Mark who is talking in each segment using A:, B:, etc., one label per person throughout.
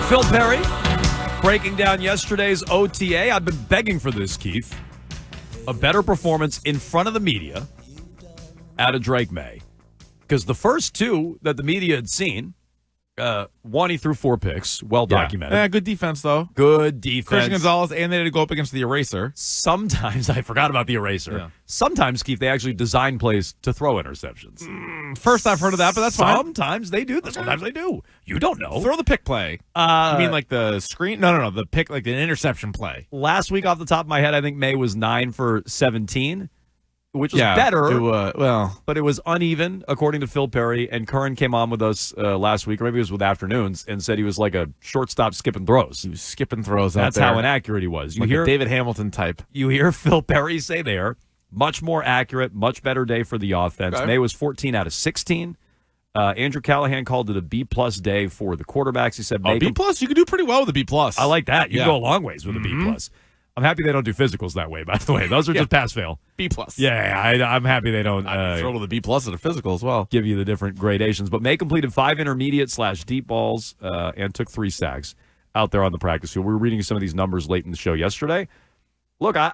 A: Phil Perry breaking down yesterday's OTA. I've been begging for this, Keefe. A better performance in front of the media out of Drake Maye. Because the first two that the media had seen, one, he threw 4 picks, well documented.
B: Yeah, good defense, though.
A: Good defense.
B: Christian Gonzalez, and they had to go up against the eraser.
A: Sometimes, I forgot about the eraser.
B: Yeah.
A: Sometimes, Keith, they actually design plays to throw interceptions.
B: First I've heard of that, but that's fine.
A: Sometimes they do. Sometimes they do. You don't know.
B: Throw the pick play. You mean like the screen? No. The pick, like the interception play.
A: Last week, off the top of my head, I think May was 9 for 17. Which was better, but it was uneven, according to Phil Perry. And Curran came on with us last week, or maybe it was with Afternoons, and said he was like a shortstop skipping throws.
B: He was skipping throws out
A: there. That's how inaccurate he was.
B: You hear a David Hamilton type.
A: You hear Phil Perry say there, much more accurate, much better day for the offense.
B: Okay.
A: May was 14 out of 16. Andrew Callahan called it a B-plus day for the quarterbacks. He said,
B: B-plus? You can do pretty well with a B-plus.
A: I like that. You can go a long ways with a B-plus. I'm happy they don't do physicals that way, by the way. Those are just pass-fail.
B: B-plus.
A: Yeah, I'm happy they don't.
B: Throw with a B-plus at a physical as well.
A: Give you the different gradations. But May completed 5 intermediate/deep balls and took 3 sacks out there on the practice field. We were reading some of these numbers late in the show yesterday. Look, I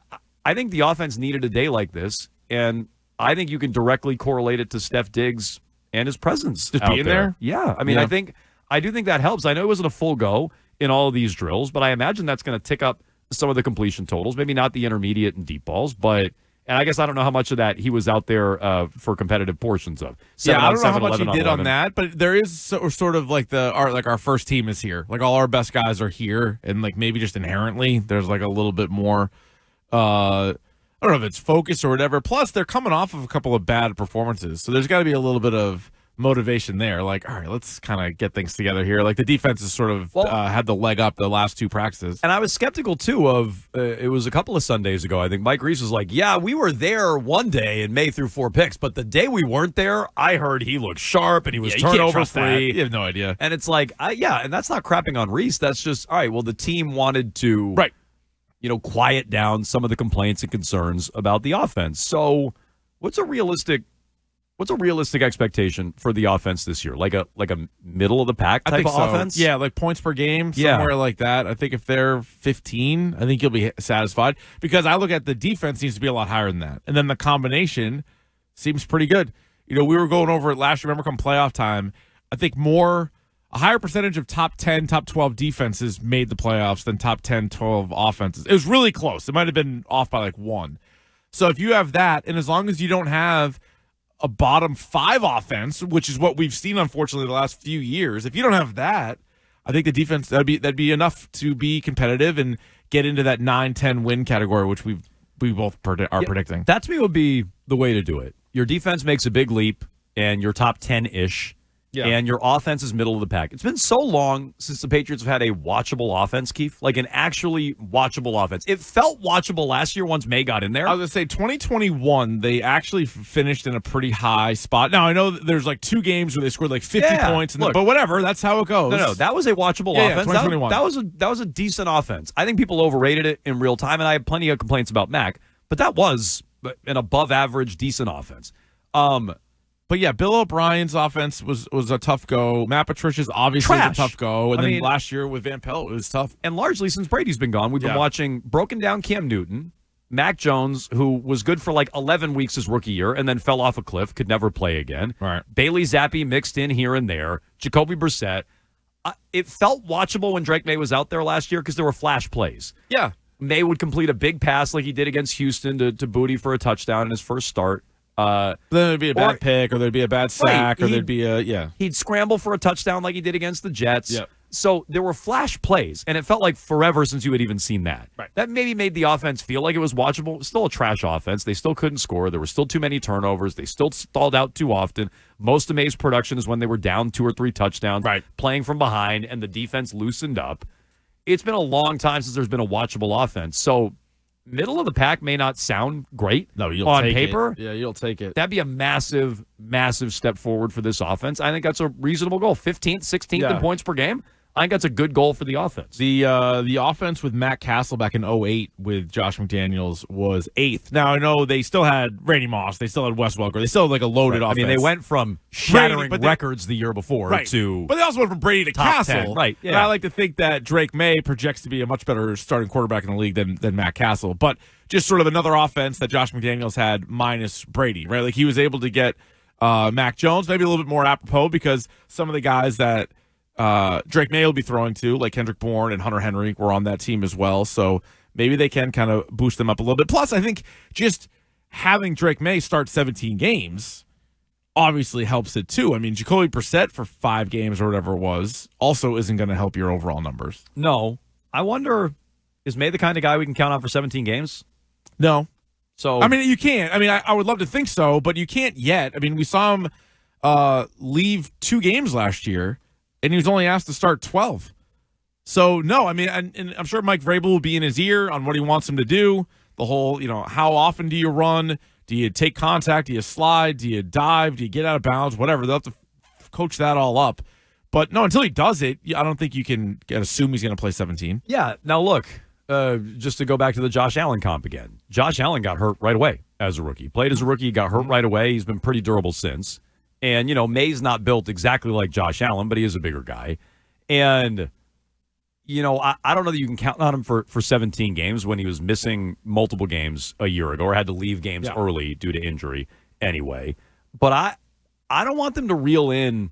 A: think the offense needed a day like this, and I think you can directly correlate it to Steph Diggs and his presence
B: just
A: out
B: being there.
A: Yeah, I mean, I do think that helps. I know it wasn't a full go in all of these drills, but I imagine that's going to tick up some of the completion totals, maybe not the intermediate and deep balls, and I guess I don't know how much of that he was out there for competitive portions of.
B: I don't know how much he did on that, but there is sort of like our first team is here. Like all our best guys are here, and like maybe just inherently there's like a little bit more, I don't know if it's focus or whatever. Plus they're coming off of a couple of bad performances, so there's got to be a little bit of motivation there. Like, all right, let's kind of get things together here. Like the defense has sort of had the leg up the last 2 practices.
A: And I was skeptical too of it was a couple of Sundays ago. I think Mike Reese was like, "Yeah, we were there one day and May threw 4 picks, but the day we weren't there, I heard he looked sharp and he was turnover free."
B: You have no idea.
A: And it's like, and that's not crapping on Reese. That's just all right. Well, the team wanted to, quiet down some of the complaints and concerns about the offense. So, what's a realistic expectation for the offense this year? Like a middle of the pack type of offense?
B: Yeah, like points per game, somewhere like that. I think if they're 15, I think you'll be satisfied, because I look at the defense needs to be a lot higher than that. And then the combination seems pretty good. We were going over it last year, remember, come playoff time. I think a higher percentage of top 10, top 12 defenses made the playoffs than top 10, 12 offenses. It was really close. It might have been off by like 1. So if you have that, and as long as you don't have a bottom 5 offense, which is what we've seen, unfortunately, the last few years. If you don't have that, I think the defense, that'd be enough to be competitive and get into that 9-10 win category, which we both are predicting.
A: That to me would be the way to do it. Your defense makes a big leap, and you're top 10-ish. Yeah. And your offense is middle of the pack. It's been so long since the Patriots have had a watchable offense, Keith, like an actually watchable offense. It felt watchable last year once May got in there.
B: I was going to say 2021, they actually finished in a pretty high spot. Now, I know that there's like 2 games where they scored like 50 points, but whatever, that's how it goes.
A: No, that was a watchable offense.
B: 2021.
A: That was a decent offense. I think people overrated it in real time, and I have plenty of complaints about Mac, but that was an above-average, decent offense.
B: But yeah, Bill O'Brien's offense was a tough go. Matt Patricia's obviously was a tough go. And then last year with Van Pelt, it was tough.
A: And largely since Brady's been gone, we've been watching broken down Cam Newton, Mac Jones, who was good for like 11 weeks his rookie year and then fell off a cliff, could never play again.
B: Right.
A: Bailey Zappi mixed in here and there. Jacoby Brissett. It felt watchable when Drake Maye was out there last year because there were flash plays.
B: Yeah.
A: May would complete a big pass like he did against Houston to Booty for a touchdown in his first start.
B: Then there'd be a bad pick, or there'd be a bad sack, or there'd be
A: he'd scramble for a touchdown like he did against the Jets.
B: Yep.
A: So there were flash plays, and it felt like forever since you had even seen that.
B: Right.
A: That maybe made the offense feel like it was watchable. It was still a trash offense. They still couldn't score. There were still too many turnovers. They still stalled out too often. Most of May's production is when they were down 2 or 3 touchdowns, playing from behind, and the defense loosened up. It's been a long time since there's been a watchable offense. So middle of the pack may not sound great on paper.
B: Yeah, you'll take it.
A: That'd be a massive, massive step forward for this offense. I think that's a reasonable goal. 15th, 16th in points per game. I think that's a good goal for the offense.
B: The offense with Matt Castle back in 2008 with Josh McDaniels was 8th. Now, I know they still had Randy Moss. They still had Wes Welker. They still had like a loaded offense.
A: I mean, they went from shattering records the year before to
B: But they also went from Brady to Castle.
A: 10. Right, yeah.
B: And I like to think that Drake Maye projects to be a much better starting quarterback in the league than Matt Castle. But just sort of another offense that Josh McDaniels had minus Brady, right? Like he was able to get Mac Jones, maybe a little bit more apropos because some of the guys that Drake Maye will be throwing to, like Kendrick Bourne and Hunter Henry, were on that team as well. So maybe they can kind of boost them up a little bit. Plus, I think just having Drake Maye start 17 games obviously helps it too. I mean, Jacoby Brissett for 5 games or whatever it was also isn't going to help your overall numbers.
A: No. I wonder, is Maye the kind of guy we can count on for 17 games?
B: No.
A: So
B: I mean, you can't. I mean, I would love to think so, but you can't yet. I mean, we saw him leave 2 games last year, and he was only asked to start 12. So, no, I mean, and I'm sure Mike Vrabel will be in his ear on what he wants him to do. The whole, how often do you run? Do you take contact? Do you slide? Do you dive? Do you get out of bounds? Whatever. They'll have to coach that all up. But, no, until he does it, I don't think you can assume he's going to play 17.
A: Yeah. Now, look, just to go back to the Josh Allen comp again. Josh Allen got hurt right away as a rookie. Played as a rookie, got hurt right away. He's been pretty durable since. And, Maye's not built exactly like Josh Allen, but he is a bigger guy. And, I don't know that you can count on him for 17 games when he was missing multiple games a year ago or had to leave games early due to injury anyway. But I don't want them to reel in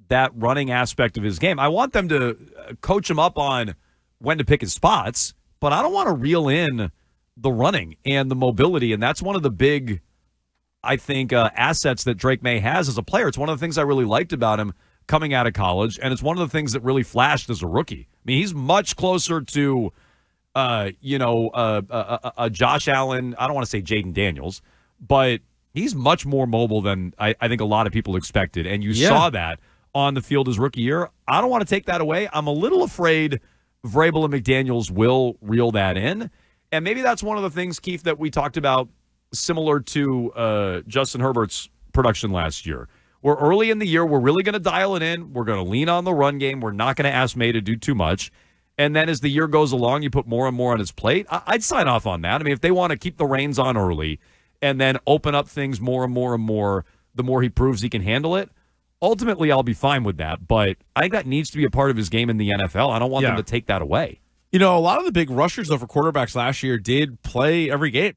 A: that running aspect of his game. I want them to coach him up on when to pick his spots, but I don't want to reel in the running and the mobility. And that's one of the big, I think, assets that Drake Maye has as a player. It's one of the things I really liked about him coming out of college, and it's one of the things that really flashed as a rookie. I mean, he's much closer to, a Josh Allen. I don't want to say Jaden Daniels, but he's much more mobile than I think a lot of people expected. And you saw that on the field his rookie year. I don't want to take that away. I'm a little afraid Vrabel and McDaniels will reel that in. And maybe that's one of the things, Keefe, that we talked about similar to Justin Herbert's production last year. We're early in the year. We're really going to dial it in. We're going to lean on the run game. We're not going to ask Maye to do too much. And then as the year goes along, you put more and more on his plate. I'd sign off on that. I mean, if they want to keep the reins on early and then open up things more and more and more, the more he proves he can handle it, ultimately I'll be fine with that. But I think that needs to be a part of his game in the NFL. I don't want them to take that away.
B: A lot of the big rushers over quarterbacks last year did play every game.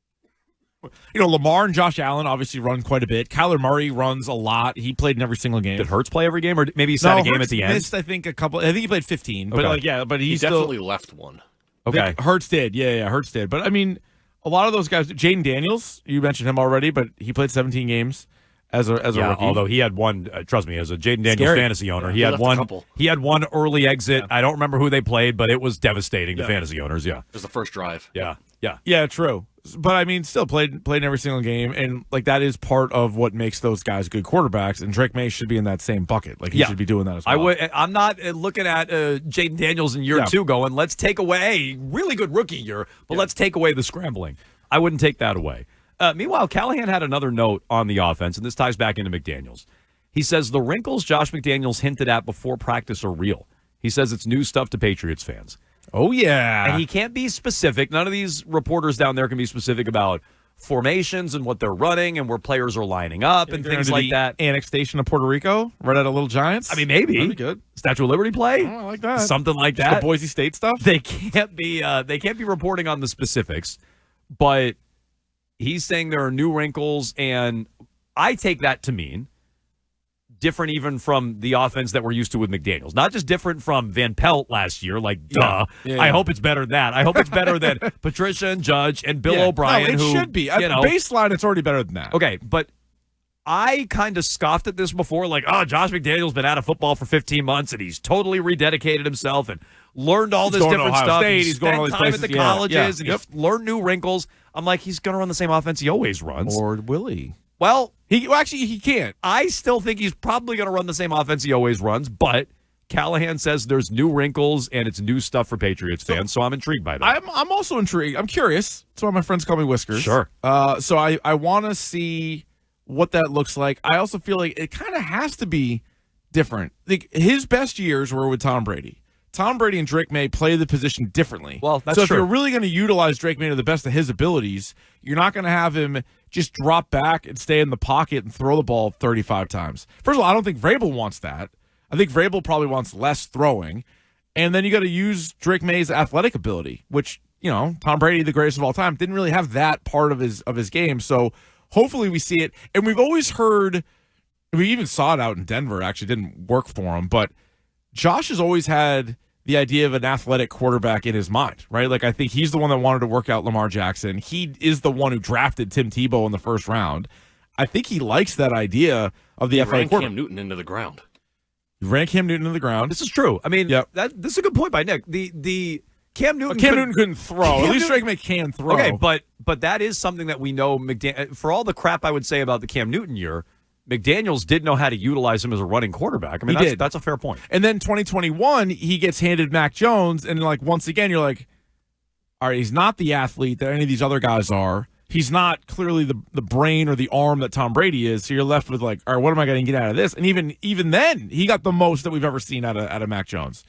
B: Lamar and Josh Allen obviously run quite a bit. Kyler Murray runs a lot. He played in every single game.
A: Did Hurts play every game, or maybe he sat a game at the end?
B: Missed, I think, a couple. I think he played 15.
A: Okay.
B: But
C: he definitely left one.
A: Okay,
B: Hurts did. Yeah, Hurts did. But I mean, a lot of those guys. Jaden Daniels, you mentioned him already, but he played 17 games as a rookie.
A: Although he had one. Trust me, as a Jaden Daniels fantasy owner, he had one. He had one early exit. I don't remember who they played, but it was devastating to fantasy owners. Yeah,
C: it was the first drive.
A: Yeah,
B: true. But I mean, still played in every single game, and like that is part of what makes those guys good quarterbacks. And Drake Maye should be in that same bucket. Like he should be doing that as well.
A: I'm not looking at Jaden Daniels in year 2 going, let's take away really good rookie year, but let's take away the scrambling. I wouldn't take that away. Meanwhile, Callahan had another note on the offense, and this ties back into McDaniels. He says the wrinkles Josh McDaniels hinted at before practice are real. He says it's new stuff to Patriots fans.
B: Oh, yeah.
A: And he can't be specific. None of these reporters down there can be specific about formations and what they're running and where players are lining up and things like that.
B: Annexation of Puerto Rico right out of Little Giants?
A: I mean, maybe.
B: That'd be good.
A: Statue of Liberty play?
B: Oh, I like that.
A: Something like
B: Just
A: that.
B: The Boise State stuff?
A: They can't be reporting on the specifics, but he's saying there are new wrinkles, and I take that to mean different even from the offense that we're used to with McDaniels. Not just different from Van Pelt last year, like, duh. Yeah. I hope it's better than that. I hope it's better than Patricia and Judge and Bill O'Brien.
B: No, it should be. Baseline, it's already better than that.
A: Okay, but I kind of scoffed at this before, like, Josh McDaniels been out of football for 15 months, and he's totally rededicated himself and learned all this different stuff.
B: He's going to all these places.
A: At the colleges, and he's learned new wrinkles. I'm like, he's going to run the same offense he always runs.
B: Or will he?
A: Well,
B: actually, he can't.
A: I still think he's probably going to run the same offense he always runs, but Callahan says there's new wrinkles and it's new stuff for Patriots fans, so I'm intrigued by that.
B: I'm also intrigued. I'm curious. That's why my friends call me Whiskers.
A: Sure.
B: So I want to see what that looks like. I also feel like it kind of has to be different. Like, his best years were with Tom Brady. Tom Brady and Drake Maye play the position differently.
A: Well, that's
B: so if
A: true.
B: you're really going to utilize Drake Maye to the best of his abilities, you're not going to have him just drop back and stay in the pocket and throw the ball 35 times. First of all, I don't think Vrabel wants that. I think Vrabel probably wants less throwing. And then you got to use Drake Maye's athletic ability, which, Tom Brady, the greatest of all time, didn't really have that part of his game. So hopefully we see it. And we've always heard, we even saw it out in Denver, actually didn't work for him, but Josh has always had the idea of an athletic quarterback in his mind, right? Like, I think he's the one that wanted to work out Lamar Jackson. He is the one who drafted Tim Tebow in the first round. I think he likes that idea of the athletic quarterback.
C: Cam Newton into the ground.
B: He ran Cam Newton into the ground.
A: This is true. I mean,
B: yep.
A: This is a good point by Nick. The Cam Newton
B: couldn't throw. At least Drake Maye can throw.
A: Okay, but that is something that we know. For all the crap I would say about the Cam Newton year, McDaniels did know how to utilize him as a running quarterback. I mean, that's a fair point.
B: And then 2021, he gets handed Mac Jones, and once again, you're like, all right, he's not the athlete that any of these other guys are. He's not clearly the brain or the arm that Tom Brady is. So you're left with all right, what am I going to get out of this? And even then, he got the most that we've ever seen out of Mac Jones.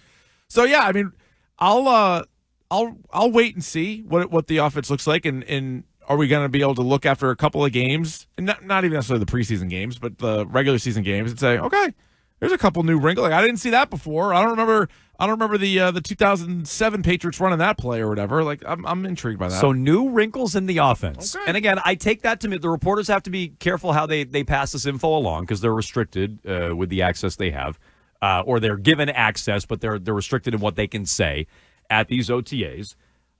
B: So yeah, I mean, I'll wait and see what the offense looks like, and are we going to be able to look after a couple of games, and not even necessarily the preseason games, but the regular season games, and say, okay, there's a couple new wrinkles. I didn't see that before. I don't remember the 2007 Patriots running that play or whatever. I'm intrigued by that.
A: So new wrinkles in the offense.
B: Okay.
A: And again, I take that to mean the reporters have to be careful how they pass this info along, because they're restricted with the access they have, or they're given access, but they're restricted in what they can say at these OTAs.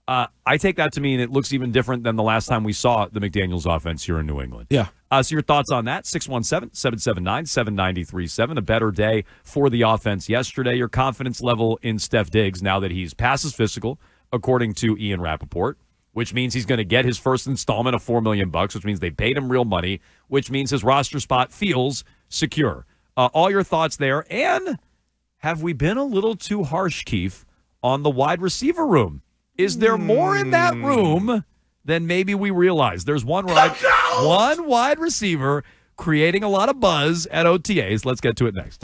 A: I take that to mean it looks even different than the last time we saw the McDaniels offense here in New England.
B: Yeah.
A: So your thoughts on that? 617-779-7937. A better day for the offense yesterday. Your confidence level in Steph Diggs now that he's past his physical, according to Ian Rappaport, which means he's going to get his first installment of $4 million, which means they paid him real money, which means his roster spot feels secure. All your thoughts there. And have we been a little too harsh, Keefe, on the wide receiver room? Is there more in that room than maybe we realize? There's one wide receiver creating a lot of buzz at OTAs. Let's get to it next.